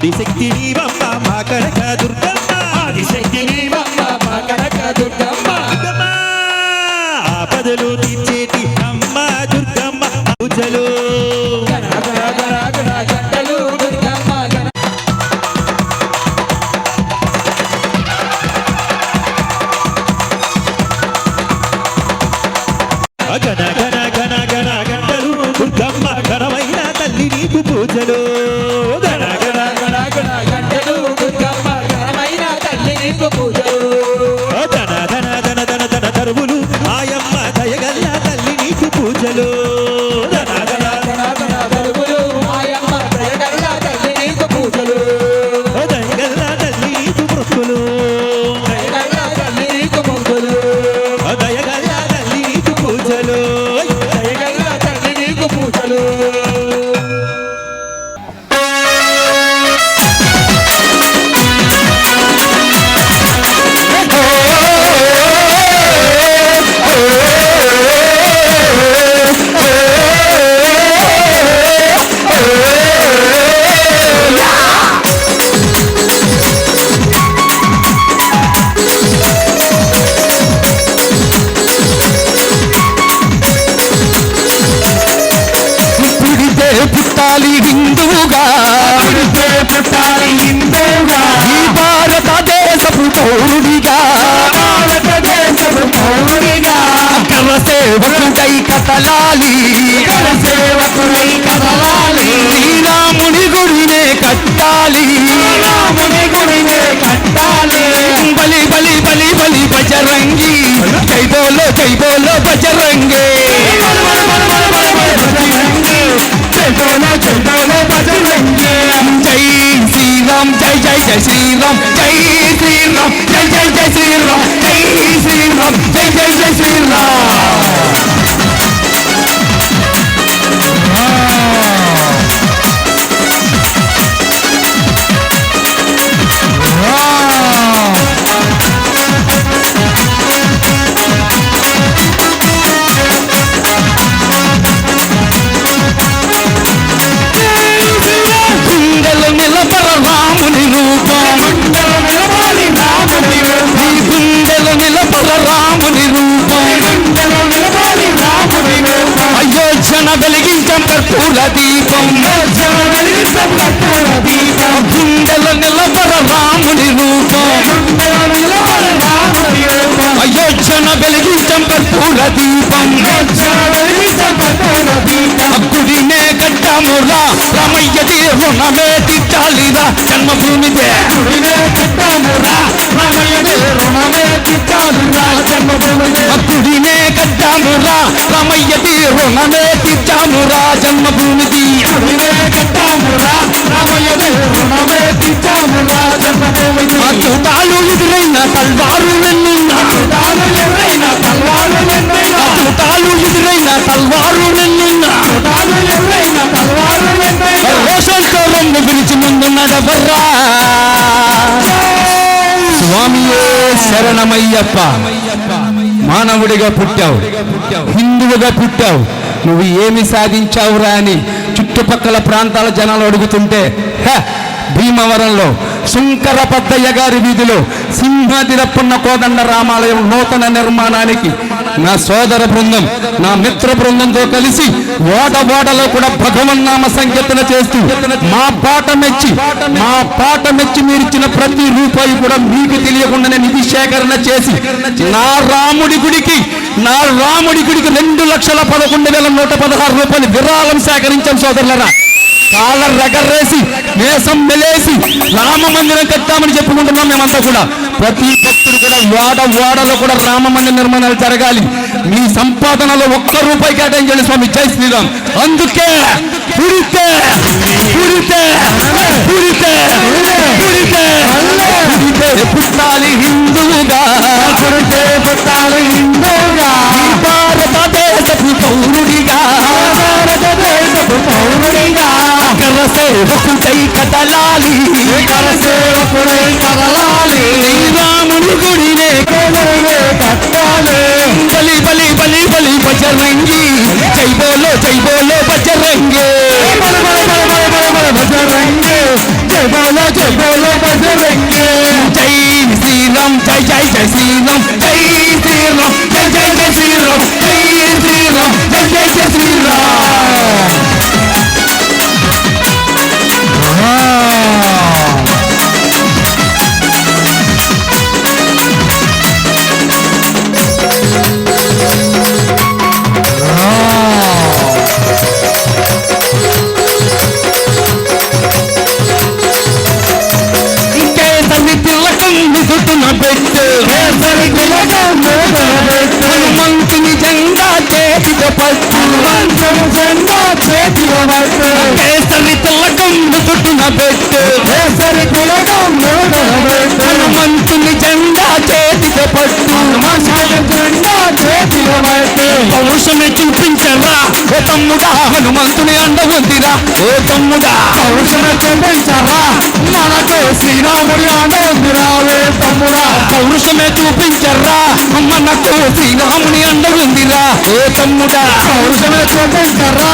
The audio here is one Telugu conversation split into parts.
ఆదిశక్తి నీవమ్మ మా కనక దుర్గమ్మ ఆదిశక్తి నీవమ్మ మా కనక దుర్గమ్మ ఆపదలు తీర్చేటి అమ్మ దుర్గమ్మ పూజలు గంటలు దుర్గమ్మ గణ గణ గణ గణ గంటలు దుర్గమ్మ ఘనమైన తల్లి నీకు పూజలు గణ గణ గణ గణ గంటలు దుర్గమ్మ ఘనమైన తల్లి నీకు పూజలు ధన ధన ధన ధన ధన తరువులు ఆయమ్మ దయగల్ల తల్లి నీకు పూజలు ధన ధన గణ గణ తరువులు ఆయమ్మ దయగల్ల తల్లి నీకు పూజలు దయగల్ల తల్లి నీకు మొక్కులు దయగల్ల తల్లి నీకు మొక్కులు దయగల్ల తల్లి నీకు పూజలు దయగల్ల తల్లి నీకు పూజలు పుట్టాలి హిందువుగా పుట్టాలి హిందువుగా ఈ భారతదేశపు పౌరుడిగా భారతదేశపు పౌరుడిగా కరసేవకుడై కదలాలి కరసేవకుడై కదలాలి శ్రీరాముని గుడినే కట్టాలి శ్రీరాముని గుడినే కట్టాలి బలి బలి బలి బలి బజరంగి జై బోలో బజరంగి జై శ్రీరామ్ జై జై జై శ్రీరామ్ జై శ్రీరామ్ జై జై జై శ్రీరామ్ జై శ్రీరామ్ జై జై జై శ్రీరామ్ రాముని రూపం ఈ గుండెలు నిలబడ రాముని రూపం అయోధ్యన వెలిగించం కర్పూర దీపం గుండెలు నిలబడ రాముని రూపం అయోధ్యన వెలిగించం కర్పూర దీపం గుడినే కట్టామురా రామయ్యది రుణమే తీర్చాలిరా జన్మభూమిదే గుడినే కట్టామురా రామయ్యది రుణమే తీర్చాలిరా జన్మభూమిదే గుడినే కట్టామురా రామయ్యది రుణమే తీర్చామురా జన్మభూమిది గుడినే కట్టామురా రామయ్యది రుణమే తీర్చామురా జన్మభూమిది చూటాలు ఎదురైన తల్వారు వెన్నున్నా చూటాలు ఎదురైన తల్వారు వెన్నున్నా చూటాలు ఎదురైన తల్వారు వెన్నున్నా చూటాలు ఎదురైన తల్వారు వెన్నున్నా రోషంతో రెండు పిలిచి ముందు నడవర్రా స్వామియే శరణమయ్యప్ప మానవుడిగా పుట్టావు హిందువుగా పుట్టావు నువ్వు ఏమి సాధించావురా అని చుట్టుపక్కల ప్రాంతాల జనాలు అడుగుతుంటే భీమవరంలో శంకర పద్దయ్య గారి వీధిలో సింహాదిరప్పున్న కోదండ రామాలయం నూతన నిర్మాణానికి నా సోదర బృందం నా మిత్ర బృందంతో కలిసి ఓడలో కూడా భగవన్నామ సంకీర్తన చేస్తూ మా పాట మెచ్చి మీరిచ్చిన ప్రతి రూపాయి కూడా మీకు తెలియకుండానే నిధి సేకరణ చేసి నా రాముడి గుడికి 2,11,116 రూపాయలు విరాళం సేకరించాం సోదరులరా. కాళ్ళ రగర్రేసి మేసం మెలేసి రామ మందిరం కట్టామని చెప్పుకుంటున్నాం మేమంతా కూడా. ప్రతి భక్తుడు కూడా వాడలో కూడా రామ మందిర నిర్మాణాలు జరగాలి. మీ సంపాదనలో ఒక్క రూపాయి కేటాయించండి స్వామి. జై శ్రీరామ్. అందుకే పుడితే పుట్టాలి హిందువుగా, పుట్టాలి హిందువుగా, భారతదేశపు పౌరుడిగా, కరసేవకుడై కదలాలి, శ్రీరాముని గుడినే కట్టాలి. బలి బలి బలి బలి బజరంగి, జై బోలో బజరంగి, బజరంగి జై బోలో జై బోలో బజరంగే జై శ్రీరామ్ జై జై జై శ్రీరామ్ జై శ్రీరామ్ జై జై జై శ్రీరామ్ జై శ్రీరామ్ జై జై జై శ్రీరామ్ హనుమంతుని జెండా చేతిలో పట్టు జెండా చేతిలో పట్టు కేసరి తిలకం చుట్టున పెట్టు కేసరి తిలకం హనుమంతుని జెండా చేతిలో పట్టు జెండా చేతిలో పట్టు పౌరుషమే చూపించరా ఓ తమ్ముడా హనుమంతుని అండ ఉందిరా ఓ తమ్ముడా పౌరుషమే చూపించరా మనకు శ్రీరాముడి అండ ఉందిరా ఓ తమ్ముడా పౌరుషమే చూపించరా మనకు శ్రీరాముని అండ ఉందిరా ఓ తమ్ముడా పౌరుషమే చూపించరా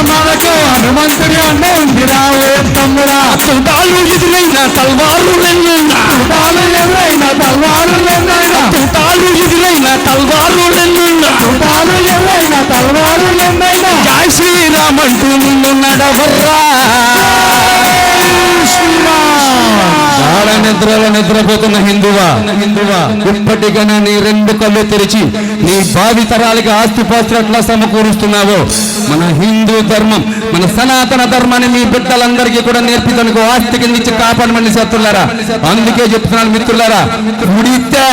మనకు హనుమంతుని అండ ఉందిరా ఓ తమ్ముడా తుటాలు ఎదురైన తల్వారు ఎన్నున్నా తుటాలు ఎదురైన తల్వారు ఎన్నున్నా తుటాలు ఎదురైన తల్వారు ఎన్నున్నా తుటాలు ఎదురైన తల్వారు ఎన్నున్నా జై శ్రీరామ్ అంటూ నిన్ను నడవర్రా గాఢ నిద్రలో నిద్రపోతున్న హిందువా ఇప్పటికైనా నీ రెండు కళ్ళు తెరిచి నీ భావి తరాలకి ఆస్తిపాస్తులు ఎట్లా సమకూరుస్తున్నావో మన హిందూ ధర్మం మన సనాతన ధర్మాన్ని మీ బిడ్డలందరికీ కూడా నేర్పిదనుకో ఆస్తి కింద ఇచ్చి కాపాడమని శత్రులారా అందుకే చెప్తున్నాను మిత్రులారా పుడితే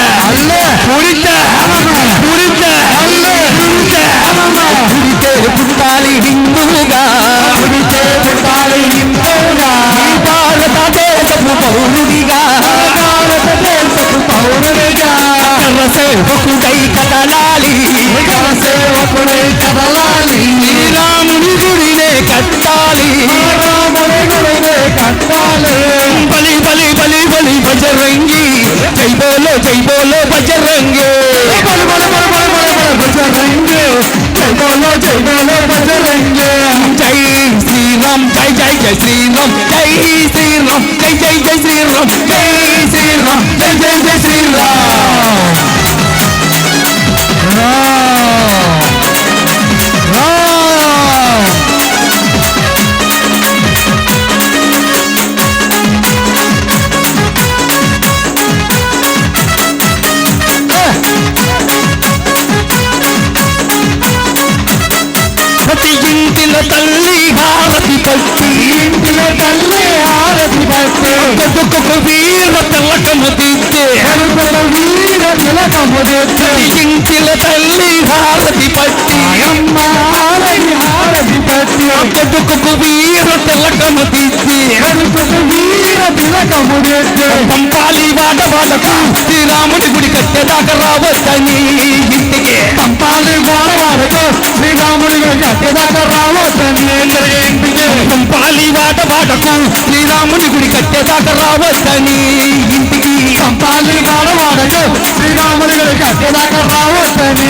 పుట్టాలి హిందువుగా భారతదేశపు పౌరుడిగా సేవకుడై కదలాలి శ్రీరాముని గుడినే కట్టాలి బలి బలి బలి బలి బజరంగి జై బోలో బజరంగి బజరంగి జై బోలో బజరంగి జై శ్రీరామ్ జై జై జై శ్రీరామ్ జై శ్రీరామ్ జై జై జై శ్రీరామ్ జై శ్రీరామ్ జై జై జై శ్రీరామ్ ప్రతి ఇంటిలో తల్లి హారతి పట్టి కొడుకు వీర తిలకము దిద్దే ప్రతి ఇంటిలో తల్లి హారతి పట్టి కొడుకు వీర తిలకము దిద్దే పంపాలి వాడవాడకు శ్రీరాముడి గుడి కట్టేదాకా రావద్దని ఇంటికి పంపాలి వాడవాడకు శ్రీరాముడి గుడి కట్టేదాకా రావద్దని ఇంటికి పంపాలి వాడవాడకు శ్రీరాముడి గుడి కట్టేదాకా రావద్దని ఇంటికి పంపాలి వాడవాడకు శ్రీరాముడి గుడి కట్టేదాకా రావద్దని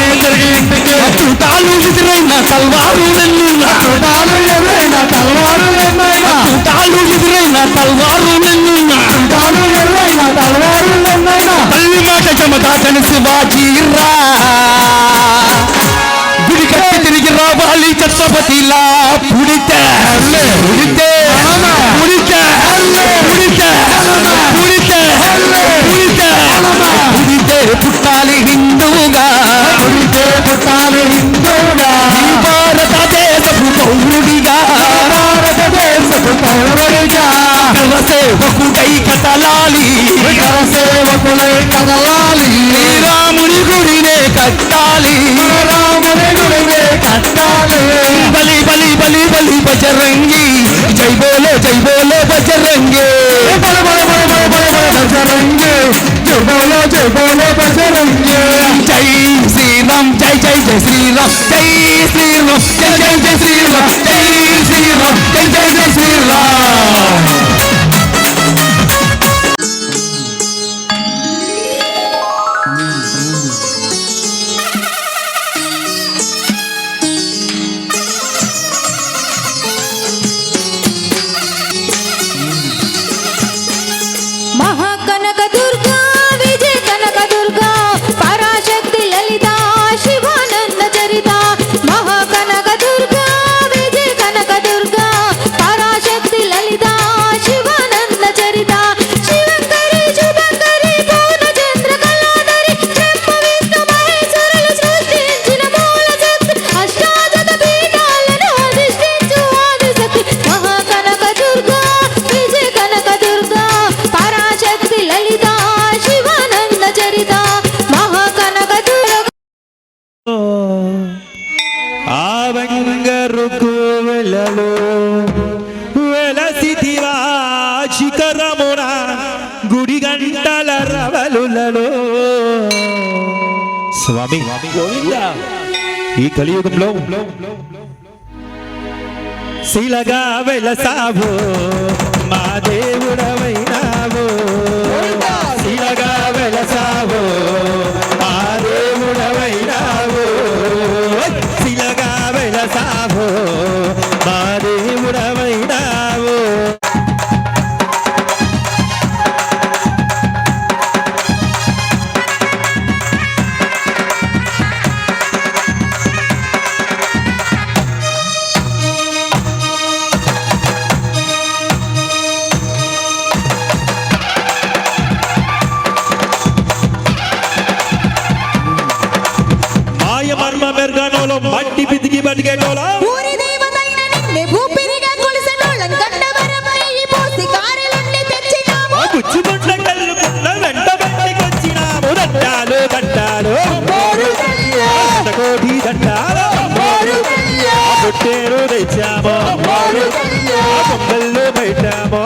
ఇంటికి చుట్టాలు ఎదురైన తల్వారు ఎన్నున్నా చుట్టాలు ఎదురైన తల్వారు ఎన్నైనా చుట్టాలు ఎదురైన తల్వారు ఎన్నున్నా చుట్టాలు ఎదురైన తల్వారు ఎన్నైనా తల్లి మాట చెమదాటని శివాజీరా గుడి కట్టి తిరిగి రావాలి ఛత్రపతిలా పుడితే పుడితే పుడితే పుడితే పుడితే పుడితే పుడితే పుట్టాలి హిందువుగా పుట్టాలి హిందువుగా భారతదేశపు పౌరుడిగా సేవకుడై కదలాలి శ్రీరాముని గుడినే కట్టాలి బలి బలి బలి బలి బజరంగి జై బోలో బజరంగి బజరంగి జై బోలో బజరంగి జై శ్రీరామ్ జై జై జై శ్రీరామ్ జై శ్రీరామ్ జై జై జై శ్రీరామ్ జై శ్రీరామ్ జై జై జై శ్రీరామ్ కనక దుర్గా విజయ కనక దుర్గా పరాశక్తి లలిత శివానంద చరిత మహా కనక దుర్గా విజయ కనక దుర్గా పరాశక్తి లలిత శివానంద చరిత శివంకరి శుభంకరి పూర్ణచంద్ర కళాధరి బ్రహ్మ విష్ణు మహేశ్వరులు సృష్టించిన మూల శక్తి అష్టాదశ పీఠాలను అధిష్ఠించు ఆదిశక్తి మహా కనక దుర్గా విజయ కనక దుర్గా పరాశక్తి లలిత శివానంద చరిత మహా కనక దుర్గా ఆ బంగారు కోవెలలో వెలసితివా శిఖరమున గుడి గంటల రవలులలో స్వామి ఈ కలియుగంలో శిలగా వెలసావు మా దేవుడవైనావు శిలగా వెలసావు మా దేవుడవైనావు శిలగా వెలసావు మా దేవుడవైనావు మాయ మర్మ మెర్గనోలో మట్టి బిదికి బతికేటోలో ఊరి దేవతైన నిన్నే భూపిరిగా కొలిసెనోళ్ళం గండవరం నెయ్యి పోసి కారెలన్నీ తెచ్చినాము గుచ్చుకుంట కళ్ళుకుంట వెంట బయటికొచ్చినాము దండాలు దండాలు కోటి దండాలు పుట్టేరు తెచ్చాము బొమ్మల్లో పెట్టాము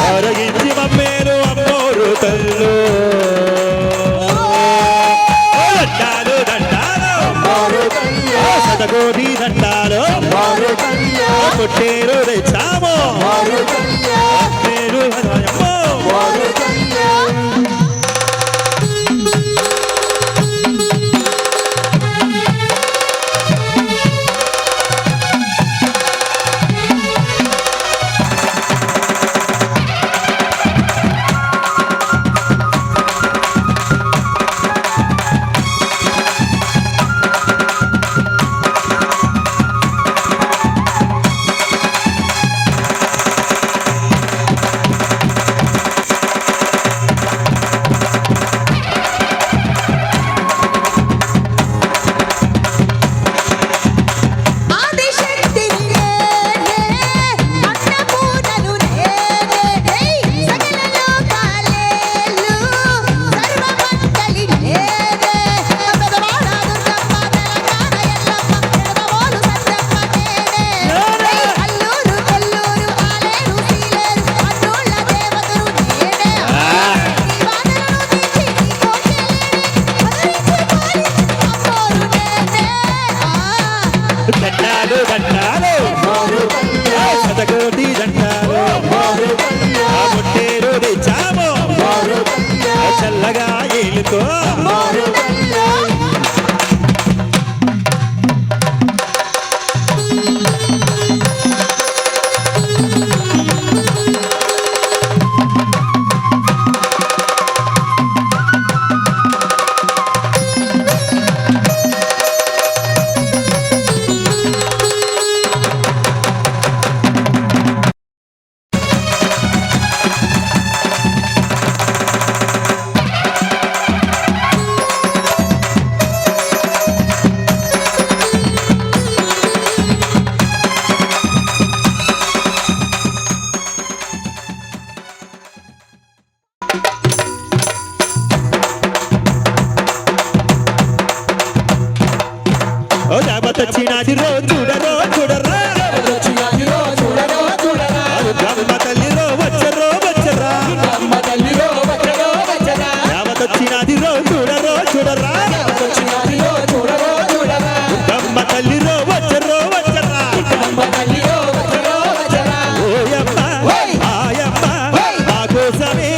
అరగించి మమ్మేలు అమ్మోరు తల్లు దండాలు దండాలు శతకోటి దండాలు పుట్టేరు తెచ్చాము పేరు అమ్మో ఆదిశక్తి నేనే అన్నపూర్ణను నేనే సకల లోకాలేలు సర్వమంగళి నేనే పెదవాడ దుర్గమ్మ తెలంగాణ ఎల్లమ్మ ఎడమోలు సంజమ్మ నేనే అల్లూరు కొల్లూరు ఆలేరు సీలేరు అన్నోళ్ళ దేవతలు నేనే నీ వానలను తీర్చి నీ కోకెలేని అమ్మోరు నేనే దండాలు దండాలు శతకోటి దండాలు పుట్టేరు తెచ్చాము చల్లగా ఏలుకో ఓ జాబతొచ్చినది రో చూడరో చూడరా బ్రహ్మ తల్లిరో వచ్చరో వచ్చరా జాబతొచ్చినది రో చూడరో చూడరా బ్రహ్మ తల్లిరో వచ్చరో వచ్చరా ఓయమ్మ ఆయమ్మ మా కోసమే